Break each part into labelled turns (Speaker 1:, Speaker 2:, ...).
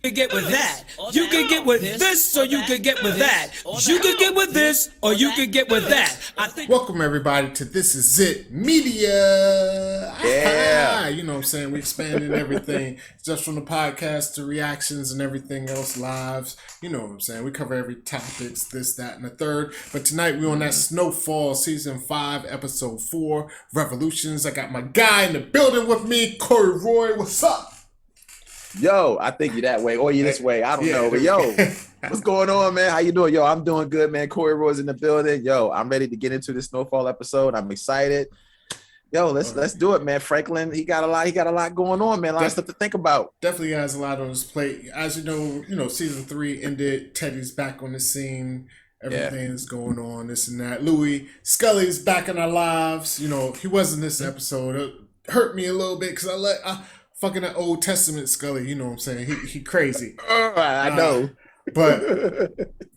Speaker 1: could get with that. You could get with this, or you could get with that. You could get with this, or you could get with that.
Speaker 2: Welcome everybody to This Is It Media.
Speaker 3: Yeah.
Speaker 2: You know what I'm saying? We expanding everything just from the podcast to reactions and everything else lives. You know what I'm saying? We cover every topics, this, that, and the third. But tonight we're on that SNOWFALL Season 5, Episode 4, Revolutions. I got my guy in the building with me, Corey Roy. What's up?
Speaker 3: Yo, I think you that way or you this way. I don't know. But yo, what's going on, man? How you doing? Yo, I'm doing good, man. Corey Roy's in the building. Yo, I'm ready to get into this SNOWFALL episode. I'm excited. Yo, let's do it, man. Franklin, he got a lot going on, man. A lot of stuff to think about.
Speaker 2: Definitely has a lot on his plate. As you know, Season 3 ended. Teddy's back on the scene. Everything's going on, this and that. Louis Scully's back in our lives. You know, he wasn't this episode. It hurt me a little bit because I fucking that Old Testament Scully, you know what I'm saying? He crazy.
Speaker 3: I know.
Speaker 2: But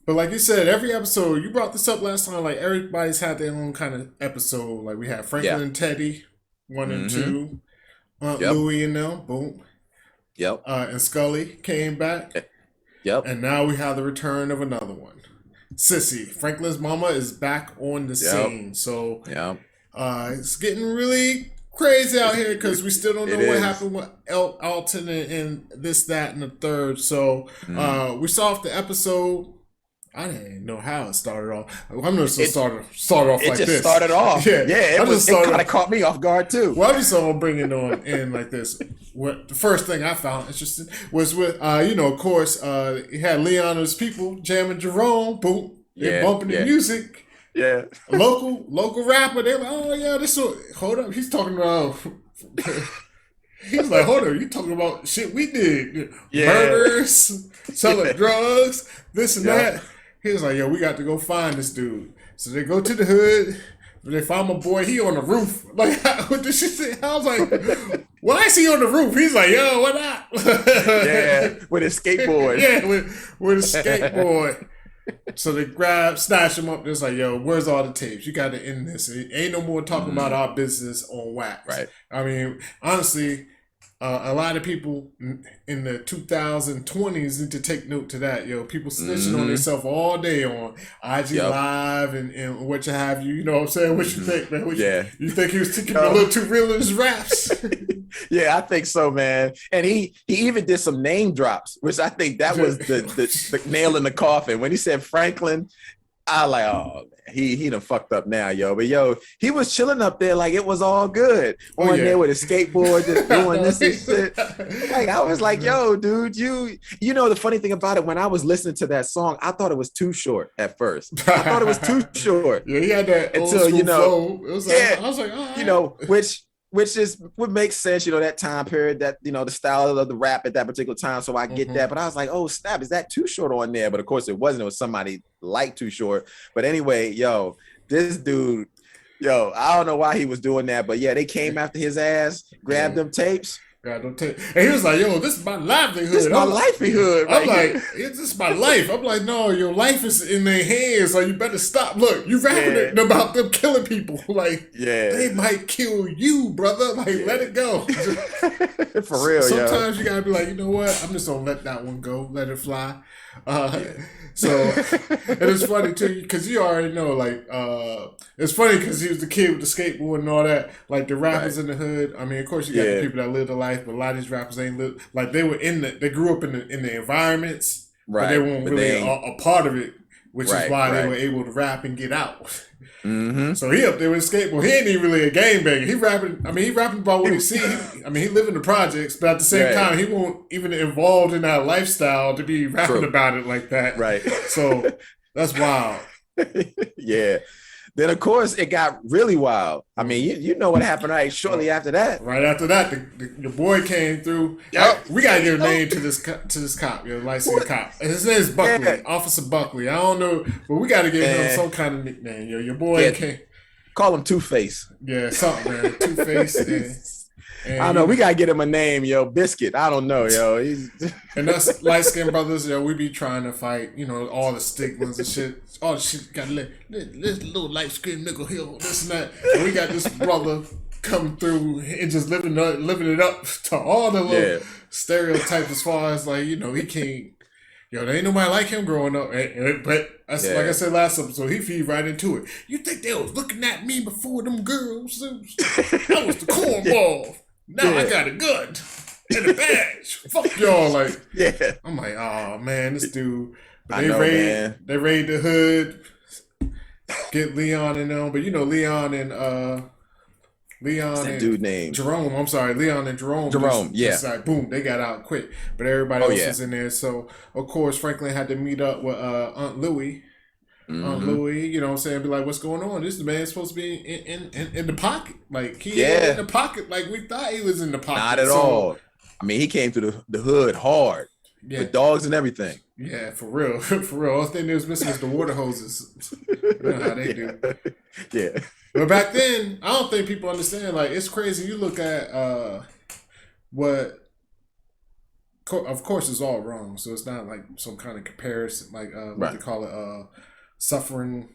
Speaker 2: like you said, every episode, you brought this up last time, like everybody's had their own kind of episode. Like we had Franklin and Teddy, 1 and 2. Louis and them, boom.
Speaker 3: Yep.
Speaker 2: And Scully came back.
Speaker 3: Yep.
Speaker 2: And now we have the return of another one. Sissy, Franklin's mama, is back on the scene. So it's getting really crazy out here because we still don't know what happened with Alton and this, that, and the third. So we saw off the episode. I didn't know how it started off. I'm just gonna start off like this.
Speaker 3: It just started off. It kind of caught me off guard too.
Speaker 2: Well, I'm just gonna bring it on in like this. What the first thing I found interesting was with of course, he had Leonard's people jamming Jerome. Boom, they're bumping the music.
Speaker 3: Yeah,
Speaker 2: a local rapper. They're like, oh yeah, this. Hold up, he's talking about. He's like, hold up, you talking about shit we did? Murders, selling drugs, this and that. He was like, yo, we got to go find this dude. So they go to the hood. They find my boy. He on the roof. Like, what did she say? I was like, why is he on the roof? He's like, yo, what up?
Speaker 3: With his skateboard.
Speaker 2: with a skateboard. So they snatch him up. They're like, yo, where's all the tapes? You got to end this. It ain't no more talking about our business on wax.
Speaker 3: Right.
Speaker 2: I mean, honestly, a lot of people in the 2020s need to take note to that. Yo, people snitching on themselves all day on IG Live and what you have you. You know what I'm saying? What you think, man? You think he was taking a little too real in his raps?
Speaker 3: Yeah, I think so, man. And he even did some name drops, which I think that was the nail in the coffin. When he said Franklin, I like, oh, he done fucked up now, yo. But yo, he was chilling up there like it was all good. There with his skateboard, just doing this and shit. Like I was like, yo, dude, you know the funny thing about it, when I was listening to that song, I thought it was too short at first. I thought it was too short.
Speaker 2: Yeah, he had that
Speaker 3: until
Speaker 2: flow. It was like, I was like, all right.
Speaker 3: Which is what makes sense, that time period, that the style of the rap at that particular time. So I get that, but I was like, oh snap, is that Too Short on there? But of course it wasn't. It was somebody like Too Short. But anyway, yo, this dude, I don't know why he was doing that, but yeah, they came after his ass, grabbed them tapes.
Speaker 2: And he was like, yo, this is my livelihood.
Speaker 3: This is my livelihood.
Speaker 2: I'm like, this is my life. I'm like, no, your life is in their hands. Like, you better stop. Look, you rapping about them killing people. Like, they might kill you, brother. Like, let it go.
Speaker 3: For real,
Speaker 2: sometimes you gotta be like, you know what? I'm just gonna let that one go. Let it fly. So and it's funny too because you already know, like, it's funny because he was the kid with the skateboard and all that. Like the rappers in the hood. I mean, of course you got the people that live the life, but a lot of these rappers ain't live like they were they grew up in the environments, but they weren't really a part of it, which is why they were able to rap and get out. So he up there with a skateboard. He ain't even really a gangbanger. He rapping about what he see. He live in the projects, but at the same time, he won't even involved in that lifestyle to be rapping about it like that. Right. So that's wild.
Speaker 3: Yeah. Then of course it got really wild. I mean, you know what happened right shortly after that.
Speaker 2: Right after that, the boy came through. We gotta give a name to this cop, licensed cop. His name is Buckley, Officer Buckley. I don't know, but we gotta give him some kind of nickname. Your boy came.
Speaker 3: Call him Two-Face.
Speaker 2: Yeah, something, man. Two-Face.
Speaker 3: I don't know. We gotta get him a name, Biscuit. I don't know,
Speaker 2: And us light skinned brothers, we be trying to fight, all the stigmas and shit. All the shit got this little light skinned nigga here, this and that. And we got this brother come through and just living it up to all the little stereotypes as far as like, he can't. Yo, there ain't nobody like him growing up. But like I said last episode, he feed right into it. You think they was looking at me before them girls? I was the cornball. Now I got a gun and a badge. Fuck y'all. Like, I'm like, oh man, this dude. But they raid the hood, get Leon and them. But Leon and
Speaker 3: What's that dude name?
Speaker 2: Jerome. I'm sorry, Leon and Jerome. Just like, boom, they got out quick. But everybody else was in there. So of course Franklin had to meet up with Aunt Louie. Aunt Louie, you know what I'm saying? Be like, what's going on? This man's supposed to be in the pocket. Like he ain't in the pocket like we thought he was in the pocket.
Speaker 3: Not at all. I mean, he came through the hood hard. Yeah. With dogs and everything.
Speaker 2: Yeah, for real. For real. All thing they was missing is the water hoses. You know how they do.
Speaker 3: Yeah.
Speaker 2: But back then, I don't think people understand. Like, it's crazy. You look at what, of course, it's all wrong. So it's not like some kind of comparison, like what they call it, suffering,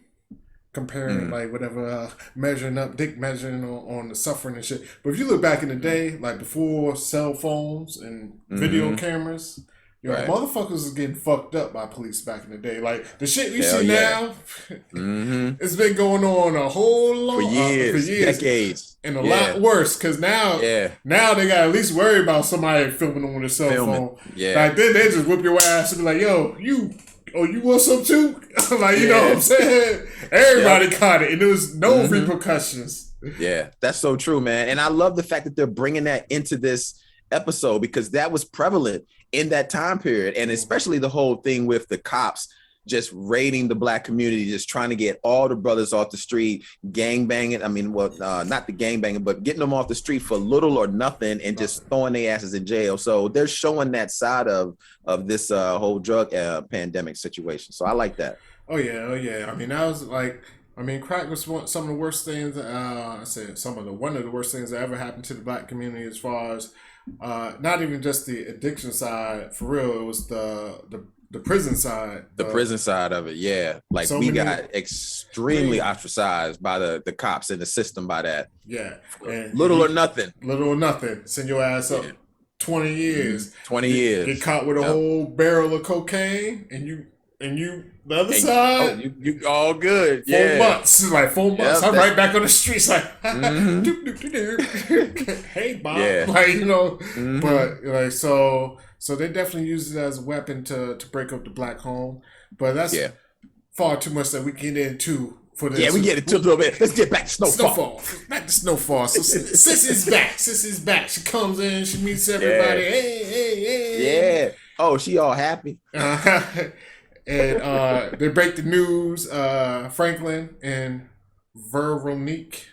Speaker 2: comparing, like whatever, measuring up, measuring on the suffering and shit. But if you look back in the day, like before cell phones and video cameras, motherfuckers was getting fucked up by police back in the day. Like the shit we see now, it's been going on a whole long
Speaker 3: for years, decades,
Speaker 2: and a lot worse. Because now they got to at least worry about somebody filming them with a cell phone. Yeah. Back then they just whip your ass and be like, "Yo, you want some too?" Like you know what I'm saying? Everybody caught it, and there was no repercussions.
Speaker 3: Yeah, that's so true, man. And I love the fact that they're bringing that into this episode because that was prevalent in that time period, and especially the whole thing with the cops just raiding the black community, just trying to get all the brothers off the street, gang banging. I mean, not the gang banging, but getting them off the street for little or nothing and just throwing their asses in jail. So they're showing that side of this whole drug pandemic situation. So I like that.
Speaker 2: Oh yeah. I mean, that was like, crack was some of the worst things. One of the worst things that ever happened to the black community, as far as not even just the addiction side. For real, it was the prison side.
Speaker 3: The prison side of it, yeah. Like we got extremely ostracized by the cops and the system by that.
Speaker 2: Yeah,
Speaker 3: and little or nothing.
Speaker 2: Send your ass up 20 years.
Speaker 3: 20 years.
Speaker 2: Get caught with a whole barrel of cocaine, and you the other side.
Speaker 3: You all good.
Speaker 2: 4 months. Like 4 months. I'm right back on the streets. Like, hey, Bob. Yeah. Like, but like so they definitely use it as a weapon to break up the black home. But that's far too much that we get into for this.
Speaker 3: Yeah, we get into a little bit. Let's get back to Snowfall.
Speaker 2: Back to Snowfall. So Sissy's back. Sissy's back. She comes in. She meets everybody. Hey.
Speaker 3: Yeah. Oh, she all happy.
Speaker 2: And they break the news. Franklin and Veronique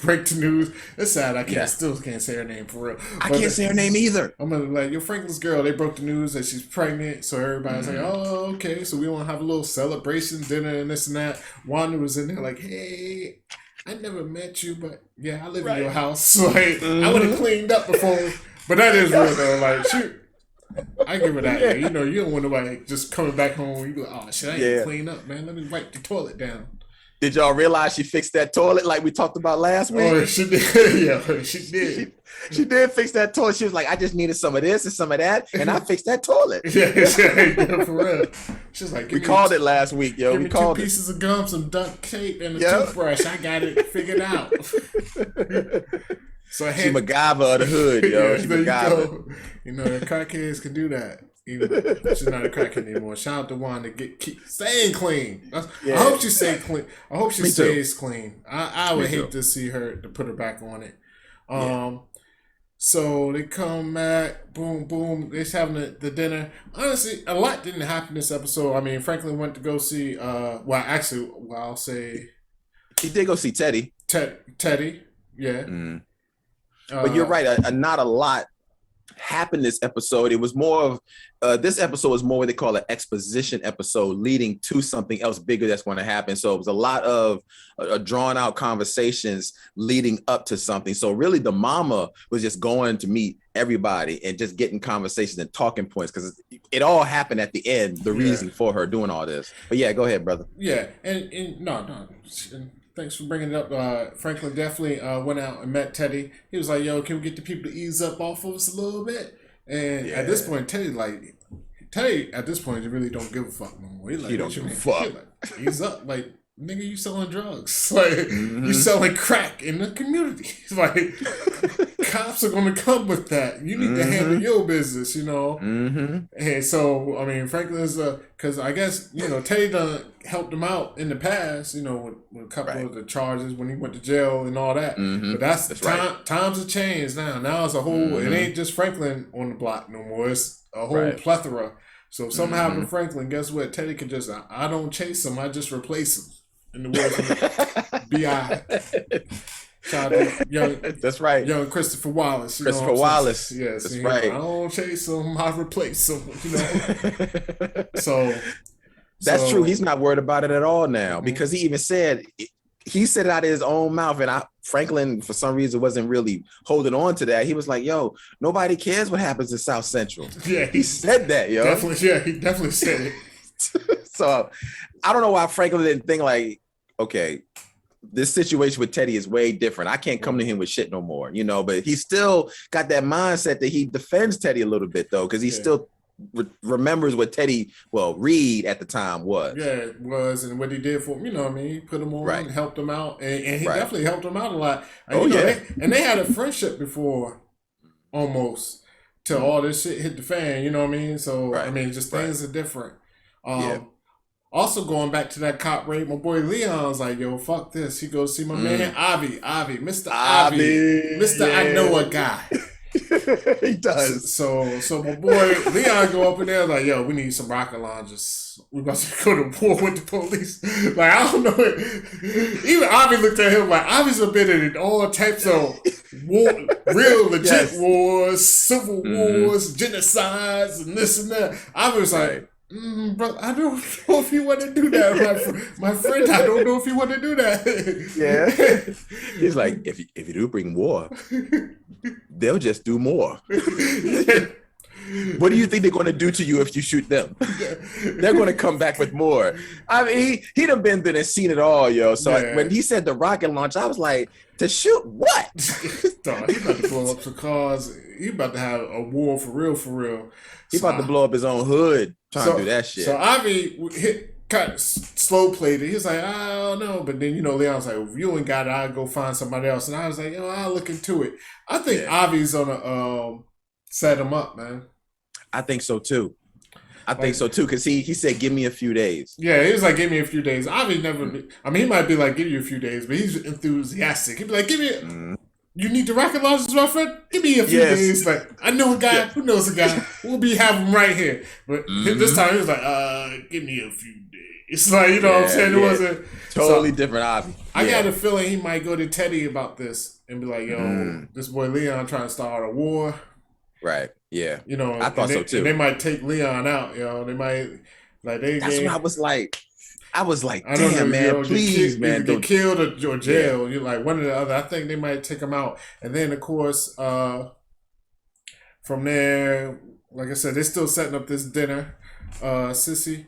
Speaker 2: break the news. It's sad. I still can't say her name for real.
Speaker 3: I can't say her name either.
Speaker 2: I'm gonna be like, yo, Franklin's girl. They broke the news that she's pregnant. So everybody's like, oh, okay. So we want to have a little celebration dinner and this and that. Wanda was in there like, hey, I never met you, but yeah, I live in your house. Like I would have cleaned up before. But that is real though. Like shoot. I give her that. Yeah. You don't want nobody just coming back home. You go, oh shit, I ain't clean up, man. Let me wipe the toilet down.
Speaker 3: Did y'all realize she fixed that toilet like we talked about last week?
Speaker 2: Oh, she did. Yeah, she did.
Speaker 3: She did fix that toilet. She was like, I just needed some of this and some of that, and I fixed that toilet.
Speaker 2: Yeah, for real. She was like,
Speaker 3: we called it last week, yo.
Speaker 2: We called 2 pieces of gum, some duct tape, and a toothbrush. I got it figured out. So
Speaker 3: she MacGyver of the hood, yo. She MacGyver.
Speaker 2: The crackheads can do that. Even she's not a crackhead anymore. Shout out to Wanda, keep staying clean. I hope she stays clean. I hope she stays clean. I would hate to see her to put her back on it. So they come back, boom, boom. They're having the dinner. Honestly, a lot didn't happen this episode. I mean, Franklin went to go see. I'll say
Speaker 3: he did go see Teddy.
Speaker 2: Teddy, yeah.
Speaker 3: But you're right. Not a lot happened this episode. It was more of this episode was more what they call an exposition episode leading to something else bigger that's going to happen. So it was a lot of drawn out conversations leading up to something. So really the mama was just going to meet everybody and just getting conversations and talking points because it all happened at the end, the reason for her doing all this. But yeah, go ahead, brother.
Speaker 2: Yeah. And no. Thanks for bringing it up. Franklin definitely went out and met Teddy. He was like, yo, can we get the people to ease up off of us a little bit? And at this point, Teddy at this point, he really don't give a fuck no more. He's like,
Speaker 3: He don't give a fuck.
Speaker 2: He's up like, nigga, you selling drugs. Like, you selling crack in the community. Like, cops are going to come with that. You need to handle your business, you know? And so, I mean, Franklin's, because I guess, you know, Teddy done helped him out in the past, you know, with a couple of the charges when he went to jail and all that. But that's times have changed now. Now it's a whole, it ain't just Franklin on the block no more. It's a whole plethora. So if something happened to Franklin, guess what? Teddy can just, I don't chase him, I just replace him. In the words of B.I. Shout out young,
Speaker 3: that's right.
Speaker 2: Young Christopher Wallace.
Speaker 3: Christopher Wallace.
Speaker 2: Yes,
Speaker 3: that's right.
Speaker 2: I don't chase him, I replace him. You know.
Speaker 3: That's true. He's not worried about it at all now because he even said it out of his own mouth, and Franklin for some reason wasn't really holding on to that. He was like, "Yo, nobody cares what happens in South Central."
Speaker 2: Yeah,
Speaker 3: he said that. Yo,
Speaker 2: definitely. Yeah, he definitely said it.
Speaker 3: So I don't know why Franklin didn't think like, okay, this situation with Teddy is way different. I can't come to him with shit no more, you know, but he still got that mindset that he defends Teddy a little bit though, because he still remembers what Teddy, Reed at the time was.
Speaker 2: Yeah, it was, and what he did for him, you know what I mean? He put him on and helped him out, and he definitely helped him out a lot. And, they had a friendship before, almost, till all this shit hit the fan, you know what I mean? So, I mean, just things are different. Also, going back to that cop raid, my boy Leon's like, yo, fuck this. He goes see my man Avi, Mr. Avi, Mr. I know a guy.
Speaker 3: He does.
Speaker 2: So my boy Leon go up in there like, yo, we need some rocket launchers. We about to go to war with the police. Like, I don't know. Even Avi looked at him like, Avi's a bit in all types of war, real legit wars, civil wars, genocides, and this and that. Avi was like, bro, I don't know if you want to do that, my friend. I don't know if you want to do that.
Speaker 3: Yeah, he's like, if you do bring war, they'll just do more. What do you think they're going to do to you if you shoot them? They're going to come back with more. I mean, he done been there and seen it all, yo. So when he said the rocket launch, I was like, to shoot what?
Speaker 2: Dog, he about to blow up some cars. He about to have a war for real.
Speaker 3: He about to blow up his own hood trying to do that shit.
Speaker 2: So Avi kind of slow played it. He was like, I don't know. But then, you know, Leon's like, if you ain't got it, I'll go find somebody else. And I was like, yo, I'll look into it. I think Avi's gonna set him up, man.
Speaker 3: I think so too. Because he said, give me a few days.
Speaker 2: Yeah, he was like, give me a few days. Avi never, I mean, he might be like, give you a few days, but he's enthusiastic. He'd be like, give me, you need the rocket launchers, my friend? Give me a few days. Like, I know a guy who knows a guy. We'll have him right here. But this time he was like, give me a few days. It's like, you know what I'm saying? It wasn't
Speaker 3: totally different Avi.
Speaker 2: I got a feeling he might go to Teddy about this and be like, yo, this boy Leon trying to start a war.
Speaker 3: Right. Yeah.
Speaker 2: You know,
Speaker 3: I thought so too.
Speaker 2: And they might take Leon out, yo. They might
Speaker 3: That's what I was like. Damn, man, please, man.
Speaker 2: Get killed or jail. You're like one or the other. I think they might take him out. And then, of course, from there, like I said, they're still setting up this dinner. Sissy,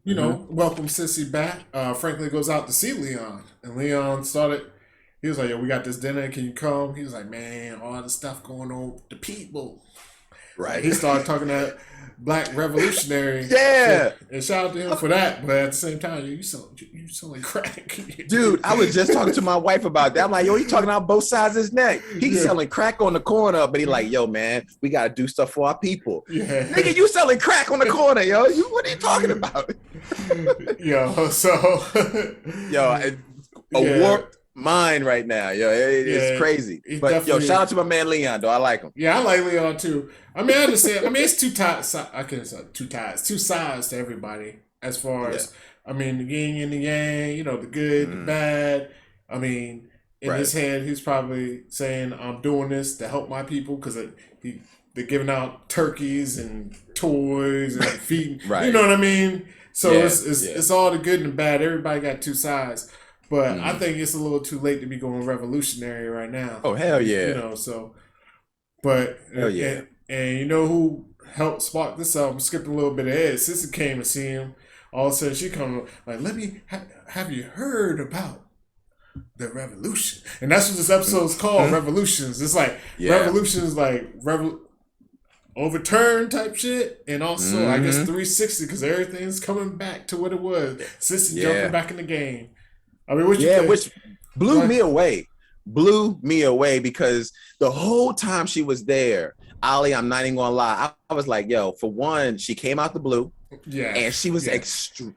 Speaker 2: you know, welcome Sissy back. Franklin goes out to see Leon. And Leon he was like, yo, we got this dinner. Can you come? He was like, man, all the stuff going on with the people.
Speaker 3: Right.
Speaker 2: He started talking that black revolutionary.
Speaker 3: Yeah.
Speaker 2: Shit. And shout out to him for that. But at the same time, you selling crack.
Speaker 3: Dude, I was just talking to my wife about that. I'm like, yo, he talking out both sides of his neck. He's selling crack on the corner, but he like, yo, man, we got to do stuff for our people.
Speaker 2: Yeah.
Speaker 3: Nigga, you selling crack on the corner, yo. What are you talking about? Warped mind right now, yo. It's crazy. But yo, shout out to my man Leon, though. I like him.
Speaker 2: Yeah, I like Leon too. I mean, I understand. I mean, it's two sides to everybody as far as I mean, the yin and the yang. You know, the good, the bad. I mean, in his head, he's probably saying, "I'm doing this to help my people," because they're giving out turkeys and toys and feeding. You know what I mean? So it's all the good and the bad. Everybody got two sides. But I think it's a little too late to be going revolutionary right now.
Speaker 3: Oh, hell yeah.
Speaker 2: You know, so. But,
Speaker 3: hell yeah.
Speaker 2: And you know who helped spark this up? I'm skipping a little bit ahead. Sissy came to see him. All of a sudden, she come like, let me, have you heard about the revolution? And that's what this episode's called, Revolutions. It's like, revolutions like, overturned type shit, and also I guess 360 because everything's coming back to what it was. Sissy jumping back in the game. I mean, what you think?
Speaker 3: Which blew me away. Blew me away because the whole time she was there, Ollie, I'm not even gonna lie, I was like, yo, for one, she came out the blue, and she was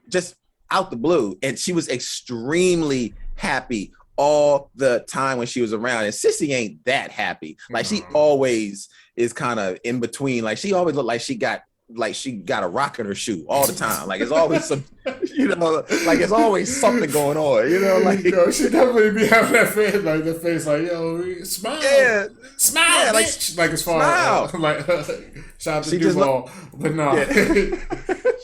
Speaker 3: just out the blue, and she was extremely happy all the time when she was around. And Sissy ain't that happy. Like she always is kind of in between. Like she always looked like she got a rock in her shoe all the time. Like it's always some, like it's always something going on.
Speaker 2: She definitely be having that face, like yo, smile, smile, bitch. Like as far as shout out to Duval, but no.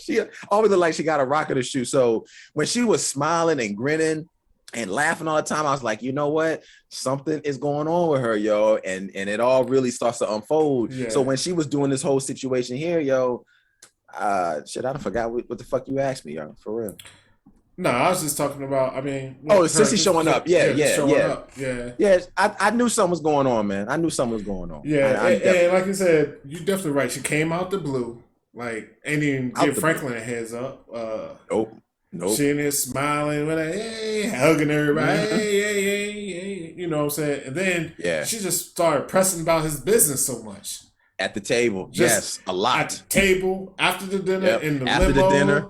Speaker 3: She always looked like she got a rock in her shoe. So when she was smiling and grinning and laughing all the time, I was like, you know what? Something is going on with her, yo. And it all really starts to unfold. Yeah. So when she was doing this whole situation here, yo, I forgot what the fuck you asked me, yo, for real.
Speaker 2: No, I was just talking about, I mean.
Speaker 3: Sissy showing up.
Speaker 2: Yeah.
Speaker 3: Yeah, I knew something was going on, man. I knew something was going on.
Speaker 2: Yeah, and like you said, you're definitely right. She came out the blue. Like, ain't even give Franklin a heads up.
Speaker 3: Nope.
Speaker 2: She in there smiling with her, hey, hugging everybody, hey, you know what I'm saying? And then she just started pressing about his business so much.
Speaker 3: At the table, a lot.
Speaker 2: At the table, after the dinner, in the
Speaker 3: after
Speaker 2: limo.
Speaker 3: the dinner,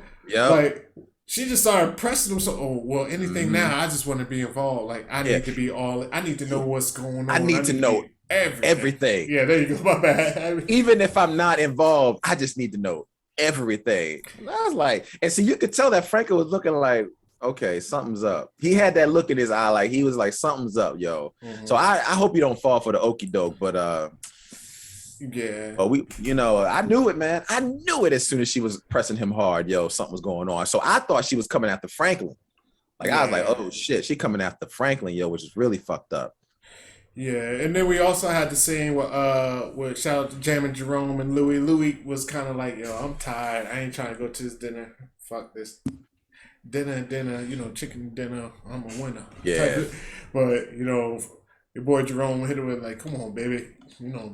Speaker 2: like she just started pressing him. So, anything now, I just want to be involved. Like I need to be I need to know what's going on.
Speaker 3: I need to know everything.
Speaker 2: Yeah, there you go. My bad.
Speaker 3: Even if I'm not involved, I just need to know everything. I was like, and so you could tell that Franco was looking like, okay, something's up. He had that look in his eye, like he was like, something's up, yo. Mm-hmm. So I hope you don't fall for the okie doke, but I knew it, man. I knew it as soon as she was pressing him hard, yo, something was going on. So I thought she was coming after Franklin. I was like, oh shit, she coming after Franklin, yo, which is really fucked up.
Speaker 2: Yeah, and then we also had the scene with shout out to Jam and Jerome and Louis. Louis was kind of like, yo, I'm tired. I ain't trying to go to this dinner. Fuck this. Dinner, chicken dinner. I'm a winner.
Speaker 3: Yeah.
Speaker 2: But, your boy Jerome hit it with like, come on, baby.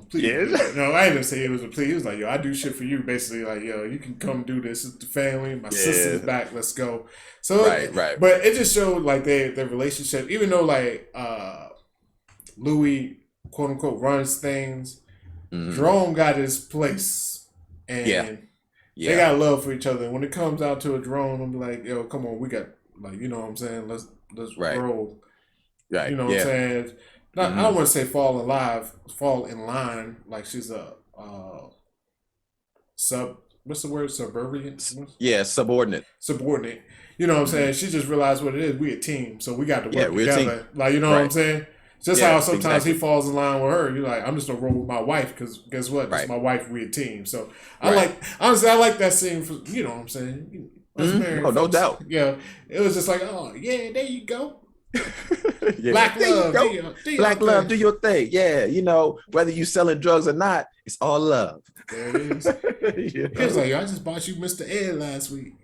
Speaker 2: Please. Yeah. No, I didn't say it was a plea. He was like, yo, I do shit for you. Basically, like, yo, you can come do this. It's the family. My sister's back. Let's go. So,
Speaker 3: right.
Speaker 2: But it just showed like their relationship, even though like, Louis, quote unquote, runs things. Mm-hmm. Jerome got his place, and they got love for each other. And when it comes out to a Jerome, I'm like, yo, come on, we got like, you know what I'm saying? Let's roll.
Speaker 3: Right.
Speaker 2: You know what I'm saying? Not, I don't want to say fall in line. Like she's a what's the word? Subservient?
Speaker 3: Yeah, subordinate.
Speaker 2: You know what I'm saying? She just realized what it is. We a team, so we got to work together. Like, you know what I'm saying? Just how sometimes he falls in line with her. You're like, I'm just gonna roll with my wife because guess what? It's my wife. We a team. So I like that scene. For, you know what I'm saying?
Speaker 3: No doubt.
Speaker 2: Yeah, it was just like, oh yeah, there you go. Black love,
Speaker 3: Black love, do your thing. Yeah, whether you selling drugs or not, it's all love.
Speaker 2: There it is. He was like, I just bought you Mr. Ed last week.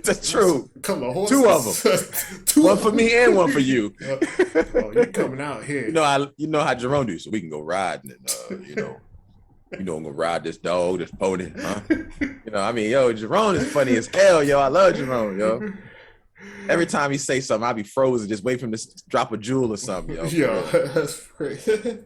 Speaker 3: That's true.
Speaker 2: Couple of horses.
Speaker 3: Two of them. One for me and one for you.
Speaker 2: You coming out here?
Speaker 3: You know how Jerome do, so we can go riding and I'm gonna ride this dog, this pony, huh? Jerome is funny as hell, yo. I love Jerome, yo. Every time he say something, I'll be frozen, just wait for him to drop a jewel or something, yo.
Speaker 2: Yo, that's crazy.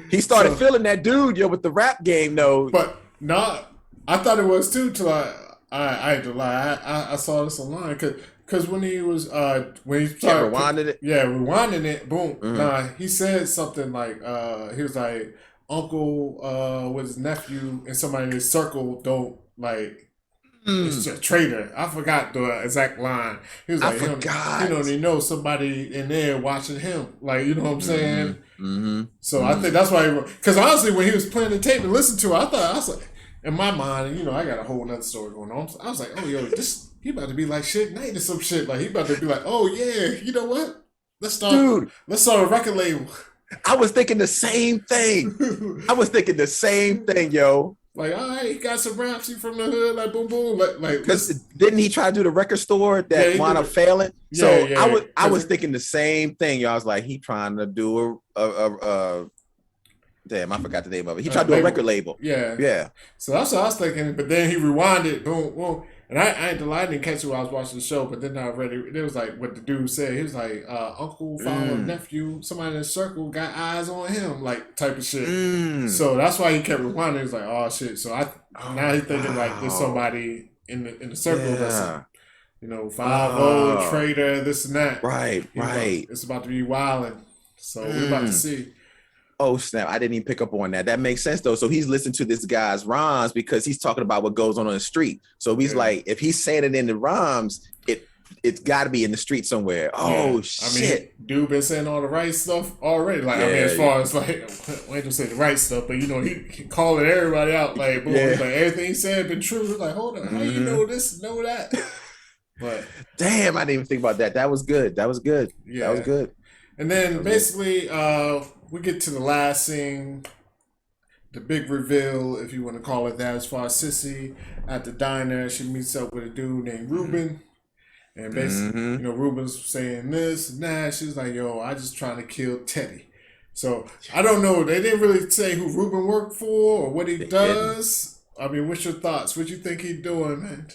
Speaker 3: He started feeling that dude, yo, with the rap game, though.
Speaker 2: But I thought it was too till I ain't gonna lie. I saw this online because when he started
Speaker 3: rewinding it.
Speaker 2: Yeah, rewinding it. Boom.
Speaker 3: Mm-hmm.
Speaker 2: He said something like he was like uncle with his nephew and somebody in his circle don't like. It's a traitor. I forgot the exact line. He was like, he knows somebody in there watching him. Like, you know what I'm saying?
Speaker 3: Mm-hmm.
Speaker 2: So I think that's why. Because honestly, when he was playing the tape and listened to it, I was like, in my mind, I got a whole nother story going on. I was like, oh, yo, he about to be like Suge Knight or some shit. Like, he about to be like, oh, yeah, you know what? Let's start a record label.
Speaker 3: I was thinking the same thing. Yo.
Speaker 2: Like, all right, he got some raps from the hood, like boom, boom, like.
Speaker 3: Because didn't he try to do the record store that wound up failing? I was thinking the same thing. Yo, I was like, he trying to do a Damn, I forgot the name of it. He tried to do a record label.
Speaker 2: Yeah.
Speaker 3: Yeah.
Speaker 2: So that's what I was thinking. But then he rewinded, boom, boom. And I didn't catch it while I was watching the show, but then I read it. It was like what the dude said. He was like, uncle, father, nephew, somebody in the circle got eyes on him, like type of shit. So that's why he kept rewinding. He was like, oh shit. So now he's thinking like there's somebody in the circle that's, 5-0 trader, this and that.
Speaker 3: Right.
Speaker 2: It's about to be wilding. So we're about to see.
Speaker 3: Oh snap! I didn't even pick up on that. That makes sense though. So he's listening to this guy's rhymes because he's talking about what goes on the street. So he's like, if he's saying it in the rhymes, it's got to be in the street somewhere. Oh shit!
Speaker 2: I mean, dude been saying all the right stuff already. Like as far as like, I ain't gonna say the right stuff, but he calling everybody out. Like, boom, like everything he said been true. Like, hold on, how you know this, know that? But
Speaker 3: damn, I didn't even think about that. That was good. Yeah, that was good.
Speaker 2: And then basically, we get to the last scene, the big reveal, if you want to call it that, as far as Sissy at the diner. She meets up with a dude named Ruben. And basically, Ruben's saying this and that. She's like, yo, I just trying to kill Teddy. So, I don't know. They didn't really say who Ruben worked for or what he does. I mean, what's your thoughts? What you think he's doing, man?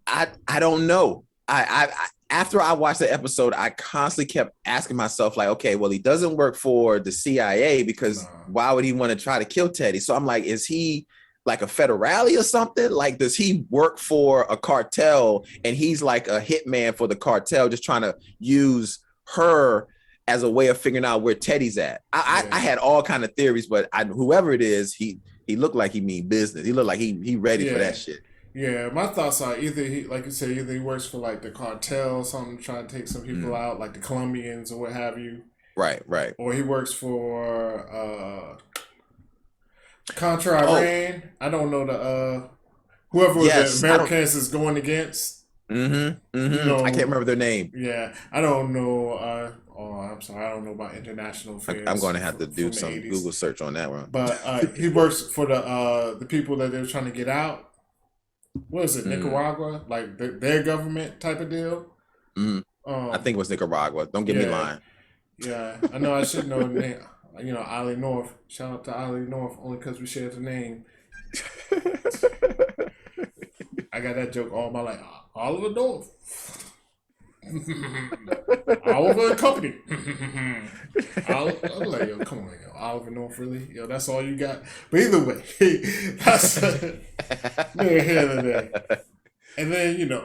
Speaker 3: I don't know. I after I watched the episode, I constantly kept asking myself, like, okay, well, he doesn't work for the CIA because why would he want to try to kill Teddy? So I'm like, is he like a federale or something? Like, does he work for a cartel and he's like a hitman for the cartel, just trying to use her as a way of figuring out where Teddy's at? I had all kind of theories, but whoever it is, he looked like he mean business. He looked like he ready for that shit.
Speaker 2: Yeah, my thoughts are either he, like you said, either he works for like the cartel, something trying to take some people out, like the Colombians or what have you. Right. Or he works for Contra Iran. I don't know the whoever the Americans is going against.
Speaker 3: I can't remember their name.
Speaker 2: Yeah, I don't know. I'm sorry, I don't know about international affairs.
Speaker 3: I'm going to have to do some Google search on that one.
Speaker 2: But he works for the people that they're trying to get out. What is it, Nicaragua? Like their government type of deal?
Speaker 3: I think it was Nicaragua. Don't get me lying.
Speaker 2: Yeah, I know I should know the name. Ollie North. Shout out to Ollie North, only because we share the name. I got that joke all my life. Oliver North. Oliver and Company. I'm like, yo, come on, yo, Oliver North, really? Yo, that's all you got? But either way, that's near here than there. And then,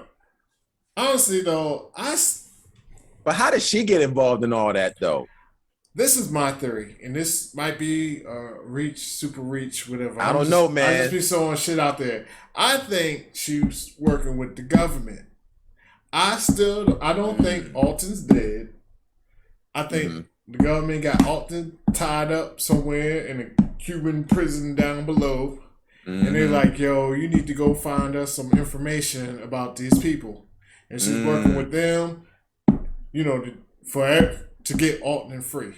Speaker 2: honestly, though,
Speaker 3: But how did she get involved in all that, though?
Speaker 2: This is my theory, and this might be super reach, whatever.
Speaker 3: I don't know, man.
Speaker 2: I just be throwing shit out there. I think she was working with the government. I don't think Alton's dead. I think the government got Alton tied up somewhere in a Cuban prison down below. And they're like, yo, you need to go find us some information about these people. And she's working with them, to get Alton free.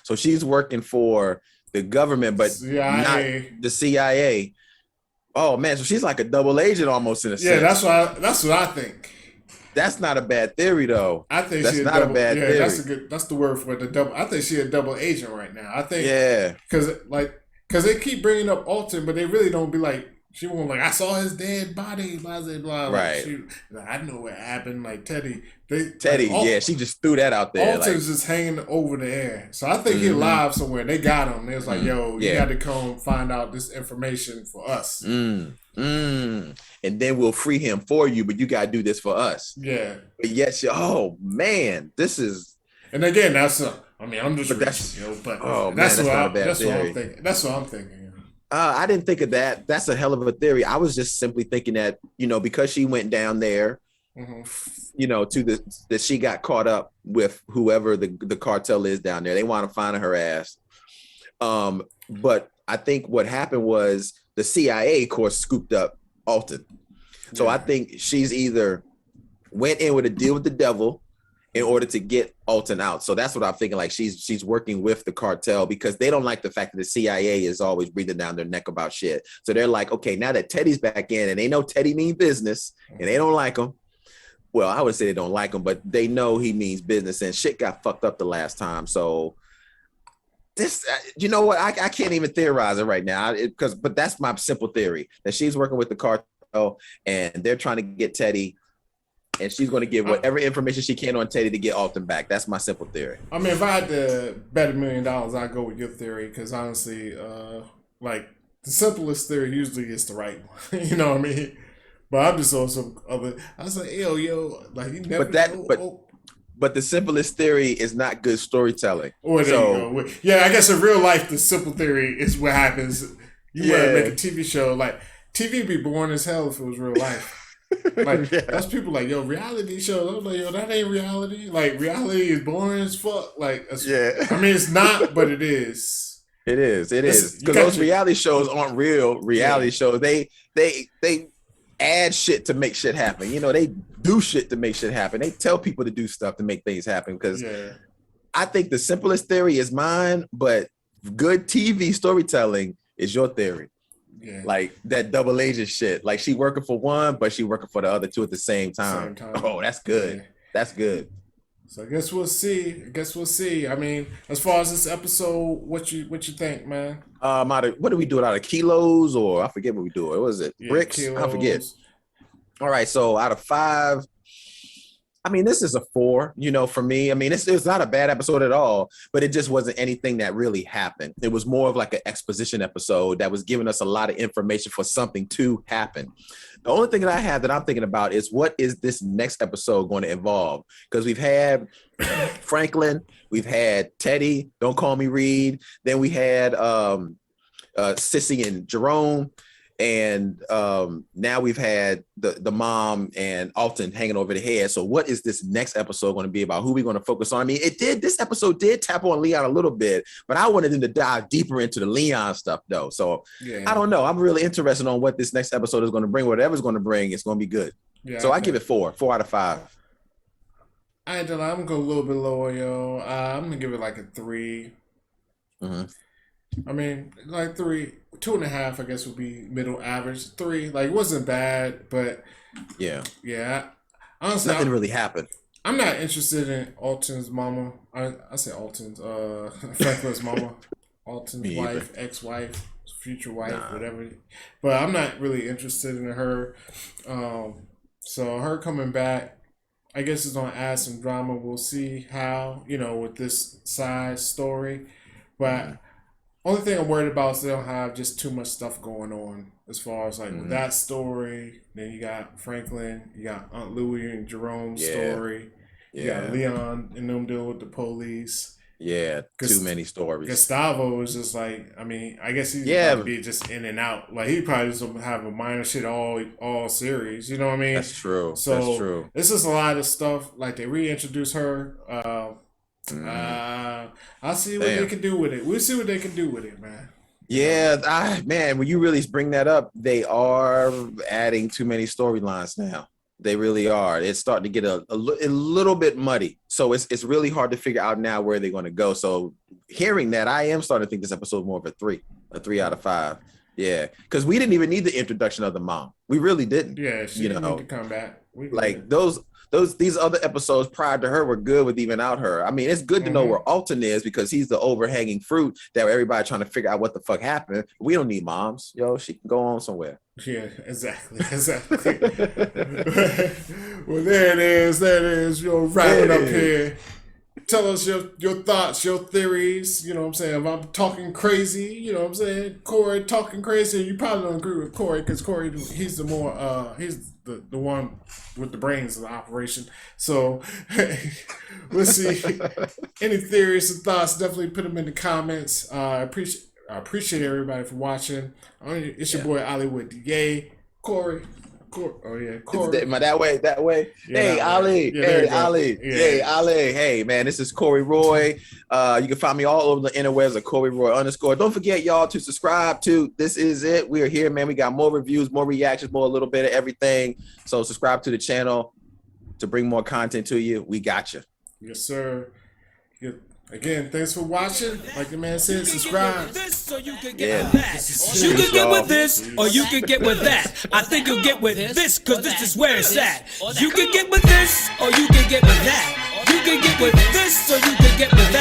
Speaker 3: So she's working for the government, but not the CIA. Oh man, so she's like a double agent almost in a sense.
Speaker 2: Yeah, that's what I think.
Speaker 3: That's not a bad theory though.
Speaker 2: I think
Speaker 3: that's not a bad theory.
Speaker 2: That's the word for it. The double. I think she's a double agent right now. I think because they keep bringing up Alton, but they really don't be like. She won't I saw his dead body, blah blah blah.
Speaker 3: Right.
Speaker 2: I know what happened. Like Teddy.
Speaker 3: She just threw that out there.
Speaker 2: Alton's just hanging over the air. So I think he's alive somewhere. They got him. They was like, yo, you got to come find out this information for us. And
Speaker 3: then we'll free him for you, but you got to do this for us.
Speaker 2: Yeah.
Speaker 3: But yes, oh man, this is.
Speaker 2: And again, I'm just but that's what I'm thinking. That's what I'm thinking.
Speaker 3: I didn't think of that. That's a hell of a theory. I was just simply thinking that, because she went down there, that she got caught up with whoever the cartel is down there. They want to find her ass. But I think what happened was the CIA, of course, scooped up Alton. So I think she's either went in with a deal with the devil in order to get Alton out. So that's what I'm thinking. Like she's working with the cartel because they don't like the fact that the CIA is always breathing down their neck about shit. So they're like, okay, now that Teddy's back in and they know Teddy means business and they don't like him. Well, I would say they don't like him, but they know he means business and shit got fucked up the last time. So this, you know what? I can't even theorize it right now but that's my simple theory that she's working with the cartel and they're trying to get Teddy, and she's going to give whatever information she can on Teddy to get Alton back. That's my simple theory.
Speaker 2: I mean, if I had to bet $1 million, I'd go with your theory because honestly, like the simplest theory usually is the right one. You know what I mean? But I'm just on some other. I was like, yo, like you never.
Speaker 3: But the simplest theory is not good storytelling.
Speaker 2: Or there you go. Yeah, I guess in real life, the simple theory is what happens. You want to make a TV show. Like, TV would be boring as hell if it was real life. Like, that's people like, yo, reality shows. I'm like, yo, that ain't reality. Like, reality is boring as fuck. Like, I mean, it's not, but it is.
Speaker 3: It is. Because those reality shows aren't real reality shows. They add shit to make shit happen. You know, they do shit to make shit happen. They tell people to do stuff to make things happen. Because I think the simplest theory is mine, but good TV storytelling is your theory. Yeah. Like that double agent shit. Like she working for one, but she working for the other two at the same time. Oh, that's good. Yeah. That's good.
Speaker 2: So I guess we'll see. I mean, as far as this episode, what you think, man?
Speaker 3: What do we do it out of kilos or I forget what we do. What was it? Bricks? Kilos. I forget. All right, so out of 5, I mean, this is a 4, you know, for me. I mean, it's not a bad episode at all, but it just wasn't anything that really happened. It was more of like an exposition episode that was giving us a lot of information for something to happen. The only thing that I have that I'm thinking about is what is this next episode going to involve? Because we've had Franklin, we've had Teddy, Don't Call Me Reed. Then we had Sissy and Jerome. And now we've had the mom and Alton hanging over the head. So what is this next episode going to be about? Who are we going to focus on? I mean, this episode did tap on Leon a little bit, but I wanted them to dive deeper into the Leon stuff though. So I don't know. I'm really interested on what this next episode is going to bring. Whatever's going to bring, it's going to be good. Yeah, so I give it 4 out of 5.
Speaker 2: I'm going to go a little bit lower, yo. I'm going to give it like a 3. Mm-hmm. I mean, like 3, 2.5, I guess would be middle average. 3, like it wasn't bad, but yeah. Honestly,
Speaker 3: nothing really happened.
Speaker 2: I'm not interested in Alton's mama. I say Alton's, Franklin's mama, Alton's wife, ex-wife, future wife, whatever. But I'm not really interested in her. So her coming back, I guess it's gonna add some drama. We'll see how, you know, with this side story, but. Only thing I'm worried about is they don't have just too much stuff going on as far as like with that story. Then you got Franklin, you got Aunt Louie and Jerome's story. You got Leon and them deal with the police.
Speaker 3: Yeah, too many stories.
Speaker 2: Gustavo is just like, I mean, I guess he's probably be just in and out. Like he probably just have a minor shit all series. You know what I mean?
Speaker 3: That's true.
Speaker 2: So
Speaker 3: that's true.
Speaker 2: It's just a lot of stuff. Like they reintroduce her. I'll see what they can do with it. We'll see what they can do with it, man.
Speaker 3: Yeah, man, when you really bring that up, they are adding too many storylines now. They really are. It's starting to get a little bit muddy. So it's really hard to figure out now where they're going to go. So hearing that, I am starting to think this episode more of a 3 out of 5. Yeah, because we didn't even need the introduction of the mom. We really didn't.
Speaker 2: Yeah, she didn't need to come back.
Speaker 3: These other episodes prior to her were good with even out her. I mean, it's good to know where Alton is because he's the overhanging fruit that everybody trying to figure out what the fuck happened. We don't need moms. Yo, she can go on somewhere.
Speaker 2: Yeah, exactly. Well, there it is. You're wrapping up here. Tell us your thoughts, your theories. You know what I'm saying? If I'm talking crazy, you know what I'm saying? Corey talking crazy. You probably don't agree with Corey because Corey, he's the more, he's the one with the brains of the operation. So let's see. Any theories and thoughts, definitely put them in the comments. I appreciate everybody for watching. It's your boy Ali with Yay. Corey. Corey.
Speaker 3: That way. Yeah, hey, Ali. Hey, Ali. Yeah. Hey, Ali. Hey, man, this is Corey Roy. You can find me all over the interwebs at Corey Roy _. Don't forget, y'all, to subscribe to This Is It. We are here, man. We got more reviews, more reactions, more a little bit of everything. So subscribe to the channel to bring more content to you. We got you.
Speaker 2: Yes, sir. Again, thanks for watching. Like the man said, subscribe.
Speaker 1: So you can get with that. You can get with this, or you can get with that. I think you'll get with this, because this is where it's at. You can get with this, or you can get with that. You can get with this, or you can get with that.